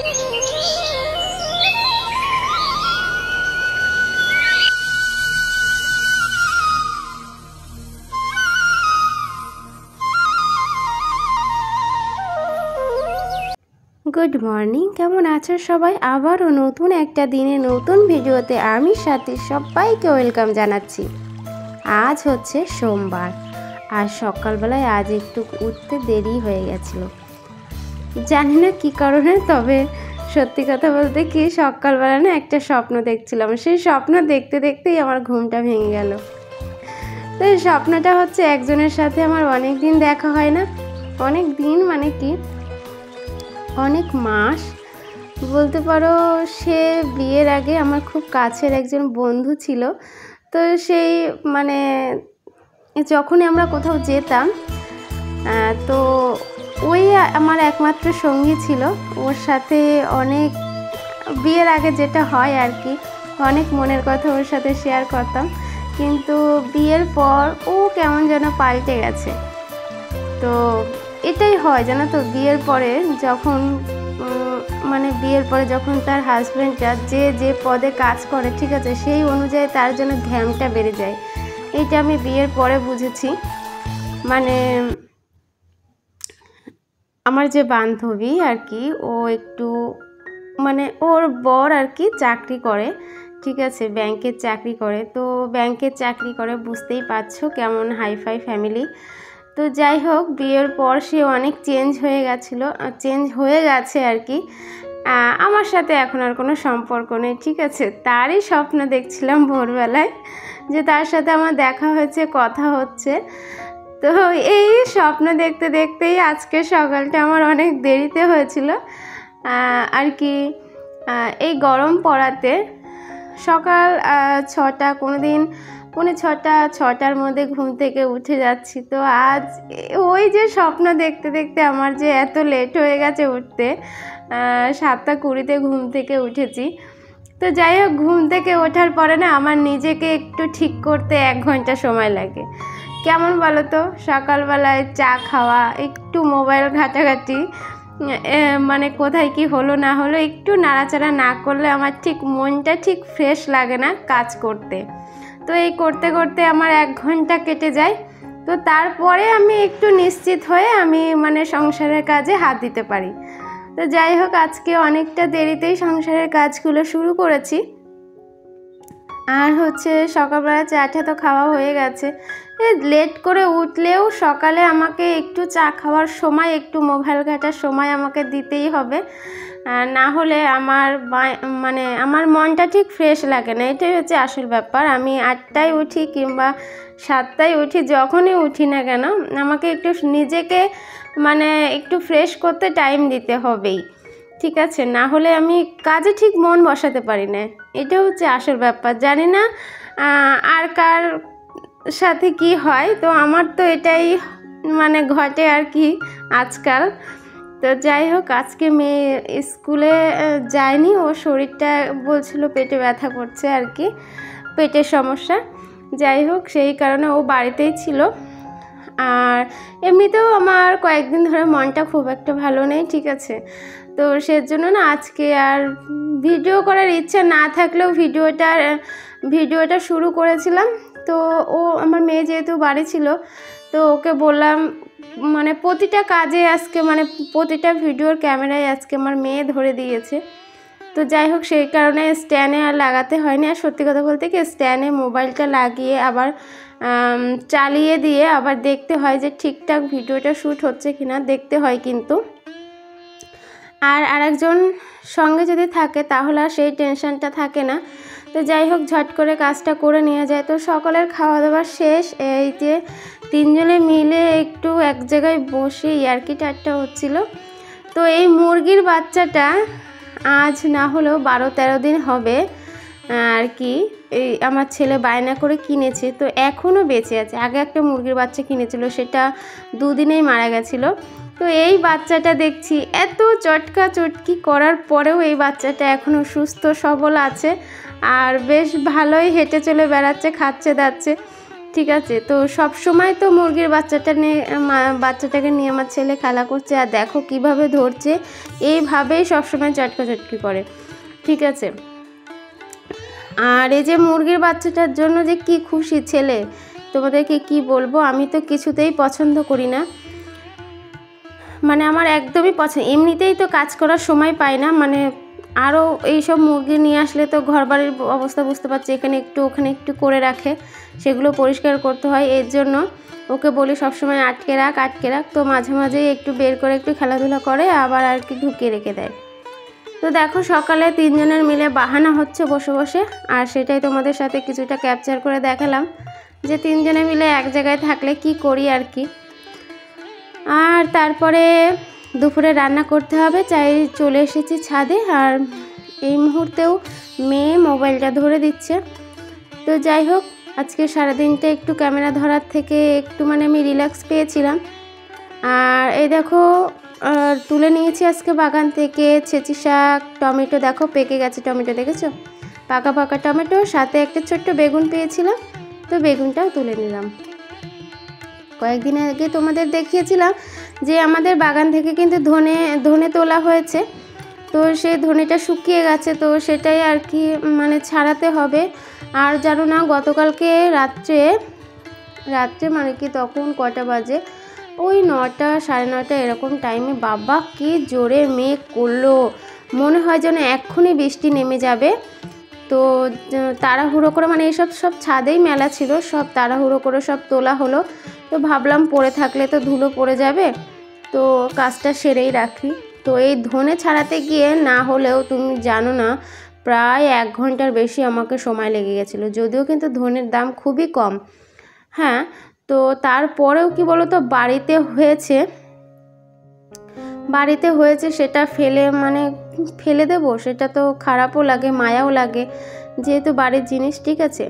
Good morning, কেমন আছো সবাই? আবারও নতুন একটা দিনে নতুন ভিডিওতে আমি সাথে সবাইকে ওয়েলকাম জানাচ্ছি। আজ হচ্ছে সোমবার, আর সকালবেলায় আজ একটু উঠতে দেরি হয়ে গেছিলো, জানি না কী কারণে। তবে সত্যি কথা বলতে কি, সকালবেলা না একটা স্বপ্ন দেখছিলাম, সেই স্বপ্ন দেখতে দেখতেই আমার ঘুমটা ভেঙে গেল। তো এই স্বপ্নটা হচ্ছে একজনের সাথে আমার অনেক দিন দেখা হয় না, অনেক দিন মানে কি অনেক মাস বলতে পারো। সে বিয়ের আগে আমার খুব কাছের একজন বন্ধু ছিল। তো সেই মানে যখনই আমরা কোথাও যেতাম, তো ওই আমার একমাত্র সঙ্গী ছিল। ওর সাথে অনেক বিয়ের আগে যেটা হয় আর কি, অনেক মনের কথা ওর সাথে শেয়ার করতাম। কিন্তু বিয়ের পর ও কেমন যেন পাল্টে গেছে। তো এটাই হয় জানো তো, বিয়ের পরে যখন যখন তার হাজব্যান্ডটা যে পদে কাজ করে, ঠিক আছে, সেই অনুযায়ী তার জন্য ঘ্যামটা বেড়ে যায়। এইটা আমি বিয়ের পরে বুঝেছি। মানে আমার যে বান্ধবী আর কি, ও একটু মানে ওর বর আর কি চাকরি করে, ঠিক আছে, ব্যাংকের চাকরি করে। তো ব্যাংকের চাকরি করে, বুঝতেই পারছো কেমন হাইফাই ফ্যামিলি। তো যাই হোক, বিয়ের পর সে অনেক চেঞ্জ হয়ে গেছে আর কি। আমার সাথে এখন আর কোনো সম্পর্ক নেই, ঠিক আছে। তারই স্বপ্ন দেখছিলাম ভোরবেলায়, যে তার সাথে আমার দেখা হয়েছে, কথা হচ্ছে। তো এই স্বপ্ন দেখতে দেখতেই আজকে সকালটা আমার অনেক দেরিতে হয়েছিল আর কি। এই গরম পড়াতে সকাল 6টা, কোনো দিন 6:45-6টার মধ্যে ঘুম থেকে উঠে যাচ্ছি। তো আজ ওই যে স্বপ্ন দেখতে দেখতে আমার যে এত লেট হয়ে গেছে উঠতে, 7:20-তে ঘুম থেকে উঠেছি। তো যাই হোক, ঘুম থেকে ওঠার পরে না আমার নিজেকে একটু ঠিক করতে 1 ঘন্টা সময় লাগে। কেমন বলো তো, সকালবেলায় চা খাওয়া, একটু মোবাইল ঘাটাঘাটি, মানে কোথায় কি হলো না হলো একটু নাড়াচাড়া না করলে আমার ঠিক মনটা ঠিক ফ্রেশ লাগে না কাজ করতে। তো এই করতে করতে আমার 1 ঘন্টা কেটে যায়। তো তারপরে আমি একটু নিশ্চিত হয়ে আমি মানে সংসারের কাজে হাত দিতে পারি। তো যাই হোক, আজকে অনেকটা দেরিতেই সংসারের কাজগুলো শুরু করেছি। আর হচ্ছে সকালবেলা চাটা তো খাওয়া হয়ে গেছে। লেট করে উঠলেও সকালে আমাকে একটু চা খাওয়ার সময়, একটু মোবাইল ঘাটার সময় আমাকে দিতেই হবে, না হলে আমার মনটা ঠিক ফ্রেশ লাগে না। এটাই হচ্ছে আসল ব্যাপার। আমি 8টায় উঠি কিংবা 7টায় উঠি, যখনই উঠি না কেন আমাকে একটু নিজেকে একটু ফ্রেশ করতে টাইম দিতে হবেই, ঠিক আছে, না হলে আমি কাজে ঠিক মন বসাতে পারি না। এটা হচ্ছে আসল ব্যাপার। জানি না আর কার সাথে কি হয়, তো আমার তো এটাই ঘটে আর কি আজকাল। তো যাই হোক, আজকে মেয়ে স্কুলে যায়নি, ও শরীরটা বলছিল পেটে ব্যথা করছে আর কি, পেটের সমস্যা। যাই হোক, সেই কারণে ও বাড়িতেই ছিল। আর এমনিতেও আমার কয়েকদিন ধরে মনটা খুব একটা ভালো নেই, ঠিক আছে। তো সেজন্য না আজকে আর ভিডিও করার ইচ্ছা না থাকলেও ভিডিওটা শুরু করেছিলাম। তো আমার মেয়ে যেহেতু বাড়ি ছিল, তো ওকে বললাম প্রতিটা কাজে আজকে প্রতিটা ভিডিওর ক্যামেরায় আজকে আমার মেয়ে ধরে দিয়েছে। তো যাই হোক, সেই কারণে স্ট্যান্ডে আর লাগাতে হয়নি। আর সত্যি কথা বলতে কি, স্ট্যান্ডে মোবাইলটা লাগিয়ে আবার চালিয়ে দিয়ে আবার দেখতে হয় যে ঠিকঠাক ভিডিওটা শ্যুট হচ্ছে কিনা, দেখতে হয় কিন্তু। আর আরেকজন সঙ্গে যদি থাকে তাহলে আর সেই টেনশনটা থাকে না। তো যাই হোক, ঝট করে কাজটা করে নিয়ে যায়। তো সকালের খাওয়া দাওয়া শেষ, এই যে 3 জনে মিলে একটু এক জায়গায় বসে ইয়ার্কি ঠাট্টা হচ্ছিল। তো এই মুরগির বাচ্চাটা আজ না হলেও 12-13 দিন হবে আর কি, এই আমার ছেলে বায়না করে কিনেছে। তো এখনও বেঁচে আছে। আগে একটা মুরগির বাচ্চা কিনেছিল, সেটা 2 দিনেই মারা গেছিলো। তো এই বাচ্চাটা দেখছি এত চটকা চটকি করার পরেও এই বাচ্চাটা এখনও সুস্থ সবল আছে, আর বেশ ভালোই হেঁটে চলে বেড়াচ্ছে, খাচ্ছে দাচ্ছে। ঠিক আছে। তো সব সময় তো মুরগির বাচ্চাটাকে নিয়ে আমার ছেলে খেলা করছে, আর দেখো কিভাবে ধরছে, এইভাবেই সবসময় চটকাচটকি করে, ঠিক আছে। আর এই যে মুরগির বাচ্চাটার জন্য যে কি খুশি ছেলে, তোমাদেরকে কি বলবো, আমি তো কিছুতেই পছন্দ করি না, মানে আমার একদমই পছন্দ, এমনিতেই তো কাজ করার সময় পাই না, মানে আরও এইসব মুরগি নিয়ে আসলে তো ঘরবাড়ির অবস্থা বুঝতে পারছি, এখানে একটু ওখানে একটু করে রাখে, সেগুলো পরিষ্কার করতে হয়। এর জন্য ওকে বলি সবসময় আটকে রাখ। তো মাঝে মাঝেই একটু বের করে একটু খেলাধুলা করে, আবার আর কি ঢুকিয়ে রেখে দেয়। তো দেখো সকালে তিনজনের মিলে বাহানা হচ্ছে বসে বসে, আর সেটাই তোমাদের সাথে কিছুটা ক্যাপচার করে দেখালাম যে তিনজনে মিলে এক জায়গায় থাকলে কি করি আর কি। আর তারপরে দুপুরে রান্না করতে হবে, চাই চলে এসেছি ছাদে, আর এই মুহূর্তেও মেয়ে মোবাইলটা ধরে দিচ্ছে। তো যাই হোক, আজকে সারাদিনটা একটু ক্যামেরা ধরার থেকে একটু মানে আমি রিল্যাক্স পেয়েছিলাম। আর এই দেখো তুলে নিয়েছি আজকে বাগান থেকে ছেঁচি শাক, টমেটো, দেখো পেকে গেছে টমেটো, দেখেছো পাকা পাকা টমেটো, সাথে একটা ছোট্ট বেগুন পেয়েছিলাম, তো বেগুনটাও তুলে নিলাম। কয়েকদিন আগে তোমাদের দেখিয়েছিলাম যে আমাদের বাগান থেকে কিন্তু ধনে তোলা হয়েছে, তো সেই ধনেটা শুকিয়ে গেছে, তো সেটাই আর কি মানে ছাড়াতে হবে। আর জানো না, গতকালকে রাত্রে মানে কি তখন কটা বাজে, ওই 9টা 9:30 এরকম টাইমে বাবা কি জোরে মেঘ করলো, মনে হয় যেন এক্ষুনি বৃষ্টি নেমে যাবে। তো তাড়াহুড়ো করে, মানে এইসব সব ছাদেই মেলা ছিল, সব তাড়াহুড়ো করে সব তোলা হলো। তো ভাবলাম পড়ে থাকলে তো ধুলো পড়ে যাবে, তো কাজটা সেরেই রাখি। তো এই ধনে ছাড়াতে গিয়ে না হলেও তুমি জানো না, প্রায় 1 ঘন্টার বেশি আমাকে সময় লেগে গেছিলো, যদিও কিন্তু ধনের দাম খুবই কম। হ্যাঁ, তো তারপরেও কি বলো তো, বাড়িতে হয়েছে সেটা ফেলে দেবো, সেটা তো খারাপও লাগে, মায়াও লাগে, যেহেতু বাড়ির জিনিস, ঠিক আছে।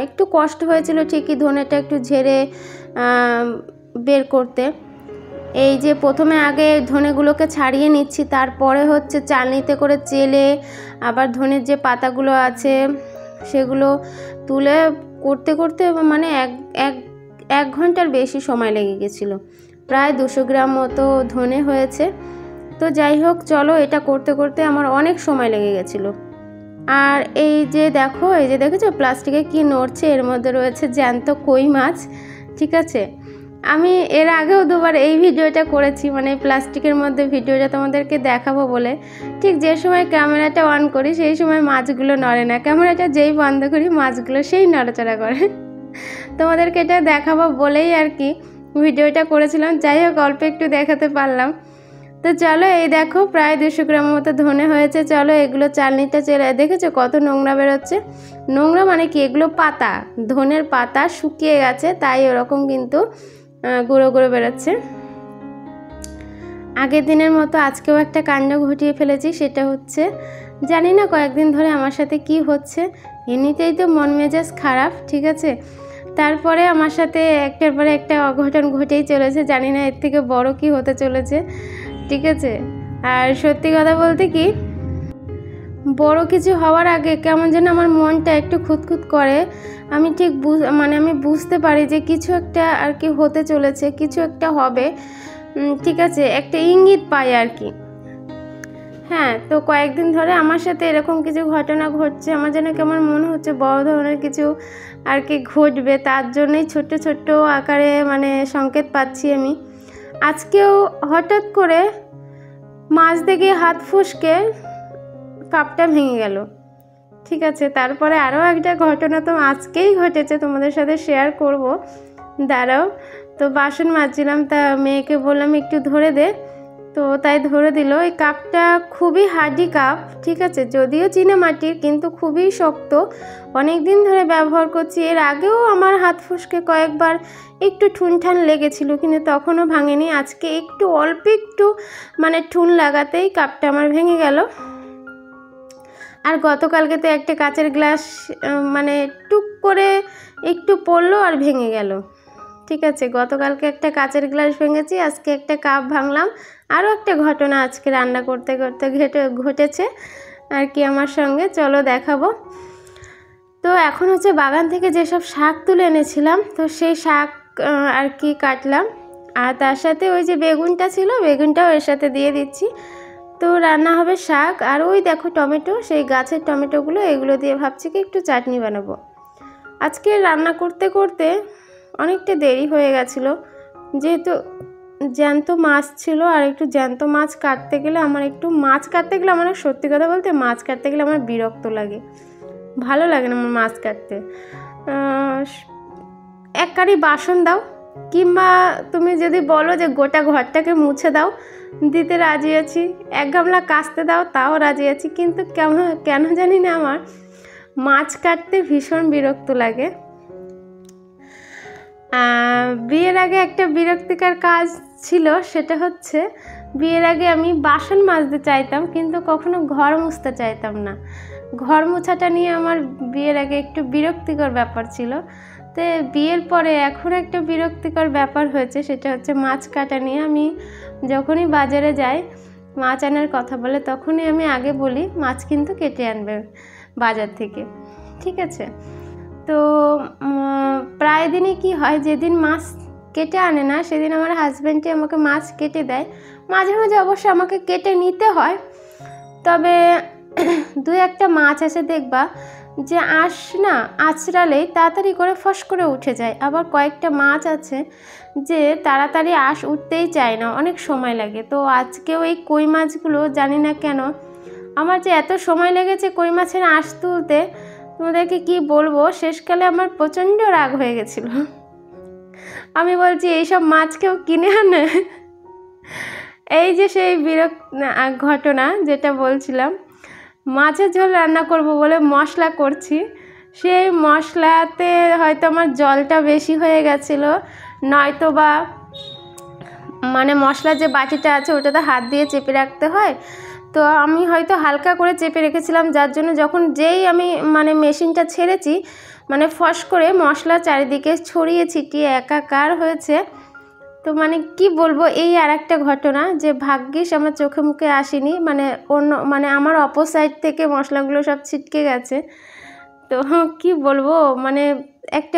একটু কষ্ট হয়েছিল ঠিকই ধনেটা একটু ঝেড়ে বের করতে। এই যে প্রথমে আগে ধনেগুলোকে ছাড়িয়ে নিচ্ছি, তারপরে হচ্ছে চালনিতে করে চেলে আবার ধনের যে পাতাগুলো আছে সেগুলো তুলে করতে করতে মানে এক ঘন্টার বেশি সময় লেগে গেছিলো, প্রায় 200 গ্রাম মতো ধনে হয়েছে। তো যাই হোক, চলো, এটা করতে করতে আমার অনেক সময় লেগে গেছিলো। আর এই যে দেখেছো প্লাস্টিকে কি নড়ছে, এর মধ্যে রয়েছে জ্যান্ত কই মাছ, ঠিক আছে। আমি এর আগেও 2বার এই ভিডিওটা করেছি, মানে প্লাস্টিকের মধ্যে ভিডিওটা তোমাদেরকে দেখাবো বলে, ঠিক যে সময় ক্যামেরাটা অন করি সেই সময় মাছগুলো নড়ে না, ক্যামেরাটা যেই বন্ধ করি মাছগুলো সেই নড়াচড়া করে। তোমাদেরকে এটা দেখাবো বলেই আর কি ভিডিওটা করেছিলাম, যাই হোক অল্প একটু দেখাতে পারলাম। তো চলো, এই দেখো প্রায় 200 গ্রাম মতো ধনে হয়েছে, চলো এগুলো চালনিটা চেলে, দেখেছো কত নোংরা বেরোচ্ছে, নোংরা মানে কি, এগুলো পাতা, ধনের পাতা শুকিয়ে গেছে, তাই ওরকম কিন্তু গুঁড়ো গুঁড়ো বেরোচ্ছে। আগের দিনের মতো আজকেও একটা কাণ্ড ঘটিয়ে ফেলেছি, সেটা হচ্ছে জানি না কয়েকদিন ধরে আমার সাথে কি হচ্ছে, এমনিতেই তো মন মেজাজ খারাপ, ঠিক আছে, তারপরে আমার সাথে একটার পরে একটা অঘটন ঘটেই চলেছে, জানি না এর থেকে বড় কি হতে চলেছে, ঠিক আছে। আর সত্যি কথা বলতে কি, বড় কিছু হওয়ার আগে কেমন যেন আমার মনটা একটু খুঁতখুত করে, আমি ঠিক আমি বুঝতে পারি যে কিছু একটা আর কি হতে চলেছে, কিছু একটা হবে, ঠিক আছে, একটা ইঙ্গিত পাই আর কি। হ্যাঁ, তো কয়েকদিন ধরে আমার সাথে এরকম কিছু ঘটনা ঘটছে, আমার যেন কেমন মনে হচ্ছে বড় ধরনের কিছু আর কি ঘটবে, তার জন্যই ছোট্ট ছোট্ট আকারে মানে সংকেত পাচ্ছি আমি। আজকেও হঠাৎ করে মাছ দেখে হাত ফসকে কাপটা ভেঙে গেল, ঠিক আছে। তারপরে আরও একটা ঘটনা তো আজকেই ঘটেছে, তোমাদের সাথে শেয়ার করব, দাঁড়াও। তো বাসন মাজছিলাম, তা মেয়েকে বললাম একটু ধরে দে, তো তাই ধরে দিল। এই কাপটা খুবই হার্ডি কাপ, ঠিক আছে, যদিও চীনা মাটির কিন্তু খুবই শক্ত, অনেক দিন ধরে ব্যবহার করছি। এর আগেও আমার হাত ফসকে কয়েকবার একটু ঠুনঠান লেগেছিল, কিন্তু তখনও ভাঙেনি। আজকে একটু অল্প একটু মানে ঠুন লাগাতেই কাপটা আমার ভেঙে গেল। আর গতকালকে তো একটা কাচের গ্লাস মানে টুক করে একটু পড়লো আর ভেঙে গেল, ঠিক আছে। গতকালকে একটা কাচের গ্লাস ভেঙেছি, আজকে একটা কাপ ভাঙলাম। আরও একটা ঘটনা আজকে রান্না করতে করতে ঘটেছে আর কি আমার সঙ্গে, চলো দেখাবো। তো এখন হচ্ছে বাগান থেকে যেসব শাক তুলে এনেছিলাম, তো সেই শাক আর কি কাটলাম, আর তার সাথে ওই যে বেগুনটা ছিল, বেগুনটাও এর সাথে দিয়ে দিচ্ছি। তো রান্না হবে শাক, আর ওই দেখো টমেটো, সেই গাছের টমেটোগুলো, এগুলো দিয়ে ভাবছি কি একটু চাটনি বানাবো। আজকে রান্না করতে করতে অনেকটা দেরি হয়ে গেছিলো, যেহেতু জ্যান্ত মাছ ছিল, আর একটু জ্যান্ত মাছ কাটতে গেলে আমার সত্যি কথা বলতে মাছ কাটতে গেলে আমার বিরক্ত লাগে, ভালো লাগে না আমার মাছ কাটতে। এক কারি বাসন দাও, কিংবা তুমি যদি বলো যে গোটা ঘরটাকে মুছে দাও, দিতে রাজি আছি। এক গামলা কাচতে দাও, তাও রাজি আছি। কিন্তু কেন জানি না আমার মাছ কাটতে ভীষণ বিরক্ত লাগে। বিয়ের আগে একটা বিরক্তিকর কাজ ছিল, সেটা হচ্ছে বিয়ের আগে আমি বাসন মাজতে চাইতাম, কিন্তু কখনো ঘর মুছতে চাইতাম না। ঘর মোছাটা নিয়ে আমার বিয়ের আগে একটু বিরক্তিকর ব্যাপার ছিল। তো বিয়ের পরে এখন একটা বিরক্তিকর ব্যাপার হয়েছে, সেটা হচ্ছে মাছ কাটা নিয়ে। আমি যখনই বাজারে যাই, মাছ আনার কথা বলে, তখনই আমি আগে বলি মাছ কিন্তু কেটে আনবে বাজার থেকে, ঠিক আছে? তো প্রায় দিনই কি হয়, যেদিন মাছ কেটে আনে না সেদিন আমার হাজব্যান্ডই আমাকে মাছ কেটে দেয়। মাঝে মাঝে অবশ্য আমাকে কেটে নিতে হয়, তবে দু একটা মাছ আছে দেখবা যে আঁচড়ালেই তাড়াতাড়ি করে ফস করে উঠে যায়। আবার কয়েকটা মাছ আছে যে তাড়াতাড়ি আঁশ উঠতেই চায় না, অনেক সময় লাগে। তো আজকেও এই কই মাছগুলো জানি না কেন আমার যে এত সময় লেগেছে কই মাছের আঁশ তুলতে, তোমাদেরকে কি বলবো। শেষকালে আমার প্রচণ্ড রাগ হয়ে গেছিল। আমি বলছি এইসব মাছ কেউ কিনে আনে? এই যে সেই ঘটনা যেটা বলছিলাম, মাছের ঝোল রান্না করব বলে মশলা করছি, সেই মশলাতে হয়তো আমার জলটা বেশি হয়ে গেছিলো, নয়তো বা মানে মশলার যে বাটিটা আছে ওটাতে হাত দিয়ে চেপে রাখতে হয়, তো আমি হয়তো হালকা করে চেপে রেখেছিলাম, যার জন্য যেই আমি মেশিনটা ছেড়েছি, ফস করে মশলা চারিদিকে ছড়িয়ে ছিটিয়ে একাকার হয়েছে। তো কি বলবো, এই আর একটা ঘটনা যে ভাগ্যিস আমার চোখে মুখে আসেনি, আমার অপর সাইড থেকে মশলাগুলো সব ছিটকে গেছে। তো কি বলবো, একটা